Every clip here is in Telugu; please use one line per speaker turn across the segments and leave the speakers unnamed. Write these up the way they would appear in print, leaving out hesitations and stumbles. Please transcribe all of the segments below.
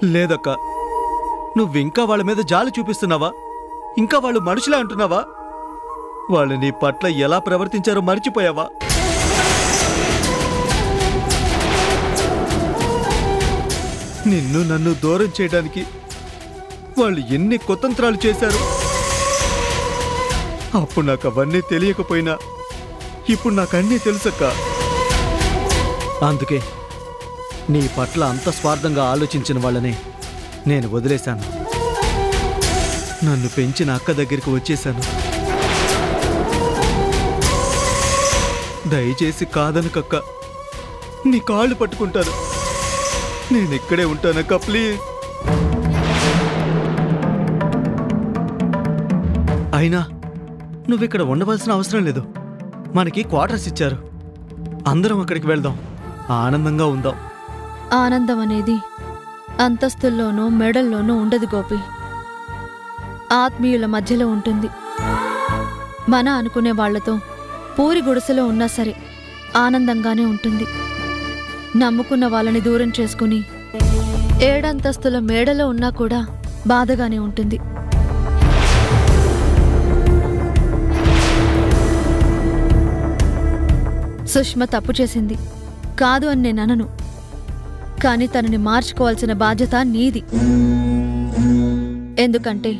లేదక్క, నువ్వింకా వాళ్ళ మీద జాలి చూపిస్తున్నావా? ఇంకా వాళ్ళు మనుషులే అంటున్నావా? వాళ్ళు నీ పట్ల ఎలా ప్రవర్తించారో మర్చిపోయావా? నిన్ను నన్ను దూరం చేయడానికి వాళ్ళు ఎన్ని కుతంత్రాలు చేశారు. అప్పుడు నాకు అవన్నీ తెలియకపోయినా ఇప్పుడు నాకన్నీ తెలుసక్క. అందుకే నీ పట్ల అంత స్వార్థంగా ఆలోచించిన వాళ్ళని నేను వదిలేశాను. నన్ను పెంచిన అక్క దగ్గరికి వచ్చేశాను. దయచేసి కాదనకక్క, నీ కాళ్ళు పట్టుకుంటాను. నేనిక్కడే ఉంటానక్క, ప్లీజ్. అయినా నువ్విక్కడ ఉండవలసిన అవసరం లేదు. మనకి క్వార్టర్స్ ఇచ్చారు. అందరం అక్కడికి వెళ్దాం, ఆనందంగా ఉందాం.
ఆనందం అనేది అంతస్తుల్లోనూ మెడల్లోనూ ఉండదు గోపి. ఆత్మీయుల మధ్యలో ఉంటుంది. మన అనుకునే వాళ్లతో పూరి గుడిసెలో ఉన్నా సరే ఆనందంగానే ఉంటుంది. నమ్ముకున్న వాళ్ళని దూరం చేసుకుని 7 అంతస్తుల మేడలో ఉన్నా కూడా బాధగానే ఉంటుంది. సుష్మ తప్పు చేసింది కాదు అని నేను అనను. కానీ తనని మార్చుకోవాల్సిన బాధ్యత నీది. ఎందుకంటే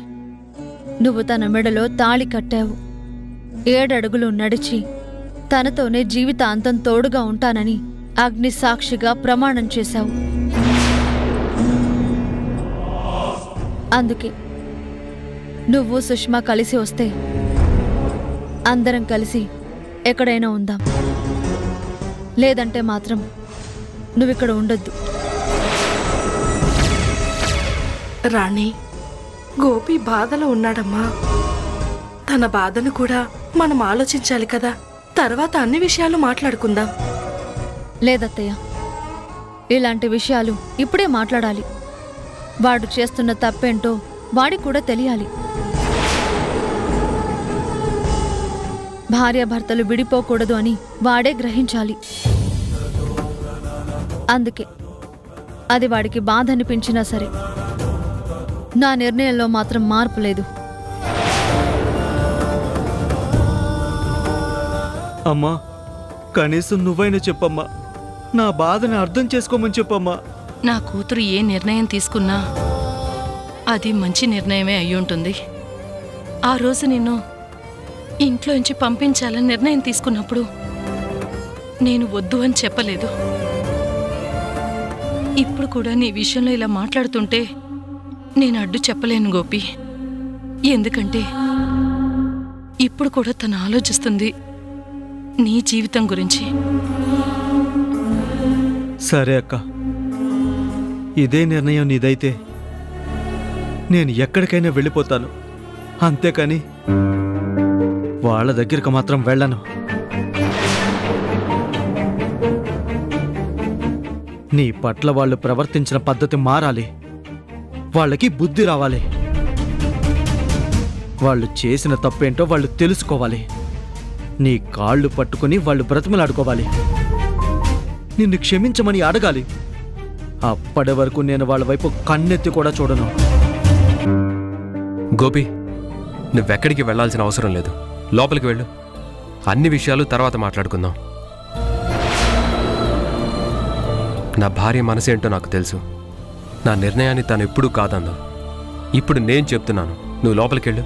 నువ్వు తన మెడలో తాళి కట్టావు. 7 అడుగులు నడిచి తనతోనే జీవితాంతం తోడుగా ఉంటానని అగ్ని సాక్షిగా ప్రమాణం చేశావు. అందుకే నువ్వు సుష్మా కలిసి వస్తే అందరం కలిసి ఎక్కడైనా ఉందాం. లేదంటే మాత్రం నువ్విక్కడ ఉండొద్దు.
రాణి, గోపి బాధలో ఉన్నాడమ్మా. తన బాధను కూడా మనం ఆలోచించాలి కదా. తర్వాత అన్ని విషయాలు మాట్లాడుకుందాం.
లేదత్తయ్య, ఇలాంటి విషయాలు ఇప్పుడే మాట్లాడాలి. వాడు చేస్తున్న తప్పేంటో వాడికి కూడా తెలియాలి. భార్యాభర్తలు విడిపోకూడదు అని వాడే గ్రహించాలి. అందుకే అది వాడికి బాధ అనిపించినా సరే నా నిర్ణయంలో మాత్రం మార్పు లేదు.
అమ్మా, కనీసం నువ్వైనా చెప్పమ్మా. నా బాధని అర్థం చేసుకోమని చెప్పమ్మా.
నా కూతురు ఏ నిర్ణయం తీసుకున్నా అది మంచి నిర్ణయమే అయ్యుంటుంది. ఆ రోజు నిన్ను ఇంట్లోంచి పంపించాలని నిర్ణయం తీసుకున్నప్పుడు నేను వద్దు అని చెప్పలేదు. ఇప్పుడు కూడా నీ విషయంలో ఇలా మాట్లాడుతుంటే నేను అడ్డు చెప్పలేను గోపి. ఎందుకంటే ఇప్పుడు కూడా తను ఆలోచిస్తుంది నీ జీవితం గురించి.
సరే అక్క, ఇదే నిర్ణయం నీదైతే నేను ఎక్కడికైనా వెళ్ళిపోతాను. అంతేకాని వాళ్ళ దగ్గరికి మాత్రం వెళ్ళను. నీ పట్ల వాళ్ళు ప్రవర్తించిన పద్ధతి మారాలి. వాళ్ళకి బుద్ధి రావాలి. వాళ్ళు చేసిన తప్పేంటో వాళ్ళు తెలుసుకోవాలి. నీ కాళ్ళు పట్టుకుని వాళ్ళు బ్రతిమలాడుకోవాలి. నిన్ను క్షమించమని అడగాలి. అప్పటి వరకు నేను వాళ్ళ వైపు కన్నెత్తి కూడా చూడను.
గోపి, నువ్వెక్కడికి వెళ్లాల్సిన అవసరం లేదు. లోపలికి వెళ్ళు. అన్ని విషయాలు తర్వాత మాట్లాడుకుందాం. నా భార్య మనసేంటో నాకు తెలుసు. నా నిర్ణయాన్ని తను ఎప్పుడూ కాదందో. ఇప్పుడు నేను చెప్తున్నాను, నువ్వు లోపలికెళ్ళు.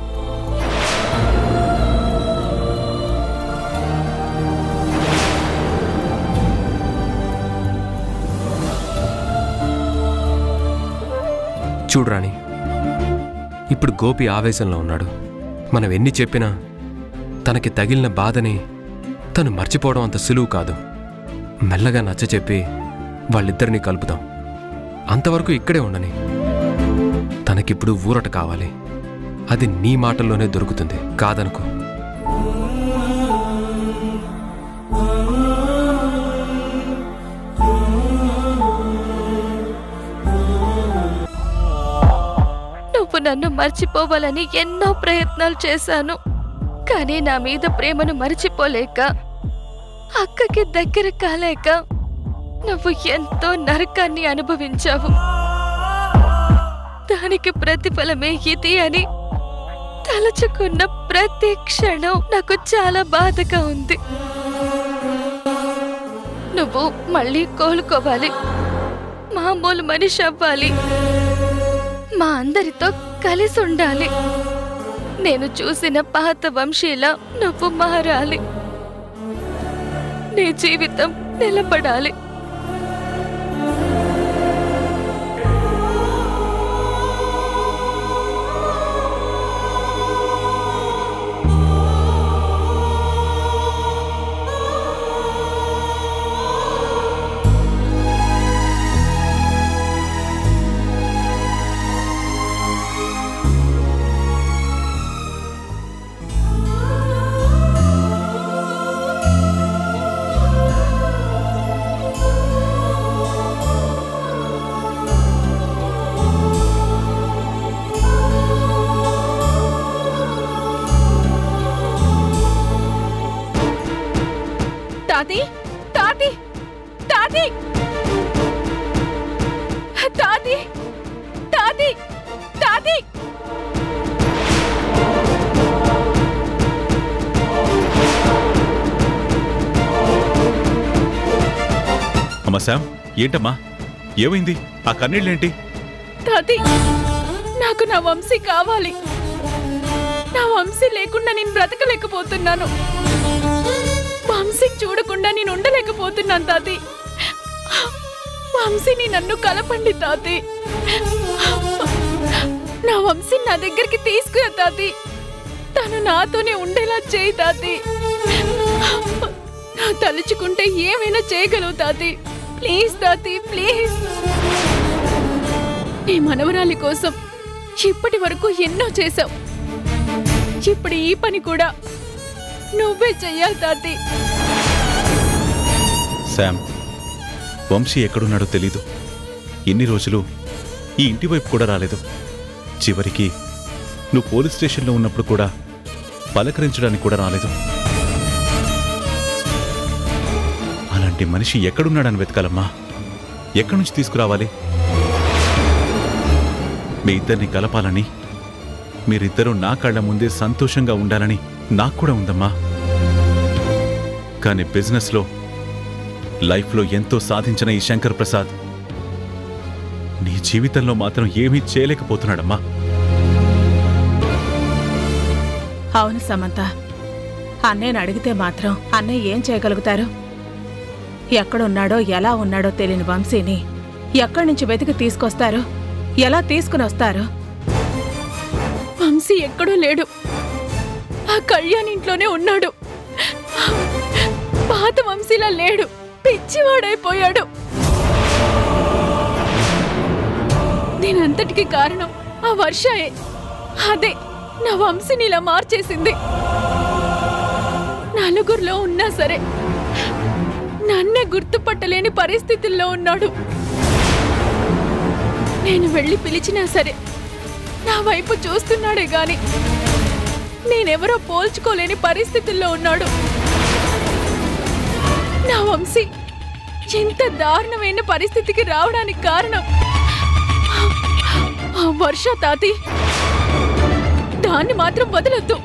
చూడురాణి, ఇప్పుడు గోపి ఆవేశంలో ఉన్నాడు. మనం ఎన్ని చెప్పినా తనకి తగిలిన బాధని తను మర్చిపోవడం అంత సులువు కాదు. మెల్లగా నచ్చచెప్పి వాళ్ళిద్దరినీ కలుపుదాం. అంతవరకు ఇక్కడే ఉండని. తనకిప్పుడు ఊరట కావాలి. అది నీ మాటల్లోనే దొరుకుతుంది, కాదనుకో.
నువ్వు నన్ను మర్చిపోవాలని ఎన్నో ప్రయత్నాలు చేశాను. కానీ నా మీద ప్రేమను మర్చిపోలేక, అక్కకి దగ్గర కాలేక నువ్వు ఎంతో నరకాన్ని అనుభవించావు. దానికి ప్రతిఫలమే ఇది అని తలుచుకున్న ప్రతి క్షణం నాకు చాలా బాధగా ఉంది. నువ్వు మళ్ళీ కోలుకోవాలి, మామూలు మనిషి అవ్వాలి, మా అందరితో కలిసి ఉండాలి. నేను చూసిన పాత వంశీలా నువ్వు మారాలి, నీ జీవితం నిలబడాలి. తాతి తాతి తాతి తాతి తాతి తాతి
అమ్మా శామ్, ఏంటమ్మా ఏమైంది? ఆ కన్నీళ్ళేంటి?
తాతి, నాకు నా వంశీ కావాలి. నా వంశీ లేకుండా నేను బ్రతకలేకపోతున్నాను. వంశీ చూడకుండా నేను ఉండలేకపోతున్నాను తాతి. వంశీని నన్ను కలపండి తాతి. నా వంశీ నా దగ్గరికి తీసుకురా తాతి. తను నాతోనే ఉండేలా చేయి తాతి. నా తలుచుకుంటే ఏమైనా చేయగలవు తాతి. Please తాతి, please. నీ మనవరాలి కోసం ఇప్పటి వరకు ఎన్నో చేశావు. ఇప్పుడు ఈ పని కూడా నువ్వే చెయ్యాలి తాతి.
శామ్, వంశీ ఎక్కడున్నాడో తెలీదు. ఎన్ని రోజులు ఈ ఇంటి వైపు కూడా రాలేదు. చివరికి నువ్వు పోలీస్ స్టేషన్లో ఉన్నప్పుడు కూడా పలకరించడానికి కూడా రాలేదు. అలాంటి మనిషి ఎక్కడున్నాడని వెతకాలమ్మా. ఎక్కడి నుంచి తీసుకురావాలి? మీ ఇద్దరిని కలపాలని, మీరిద్దరూ నా కళ్ళ ముందే సంతోషంగా ఉండాలని నాకు కూడా ఉందమ్మా. కానీ బిజినెస్లో, లైఫ్లో ఎంతో సాధించిన ఈ శంకర్ ప్రసాద్ నీ జీవితంలో మాత్రం ఏమీ చేయలేకపోతున్నాడమ్మా.
అవును సమంత, అన్నయ్యని అడిగితే మాత్రం అన్నయ్య ఏం చేయగలుగుతారు? ఎక్కడున్నాడో ఎలా ఉన్నాడో తెలియని వంశీని ఎక్కడి నుంచి వెతికి తీసుకొస్తారు? ఎలా తీసుకుని వస్తారు?
వంశీ ఎక్కడో లేడు. ఆ కళ్యాణ్ ఇంట్లోనే ఉన్నాడు. పాత వంశీలా లేడు. పిచ్చివాడైపోయాడు. దీనంతటికి కారణం ఆ వర్షయే. అదే నా వంశీని ఇలా మార్చేసింది. నలుగురిలో ఉన్నా సరే నన్నే గుర్తుపట్టలేని పరిస్థితుల్లో ఉన్నాడు. నేను వెళ్ళి పిలిచినా సరే నా వైపు చూస్తున్నాడే గాని నేనెవరో పోల్చుకోలేని పరిస్థితుల్లో ఉన్నాడు. నా వంశీ ఇంత దారుణమైన పరిస్థితికి రావడానికి కారణం ఆ వర్ష తాతి. దాన్ని మాత్రం వదలొద్దు.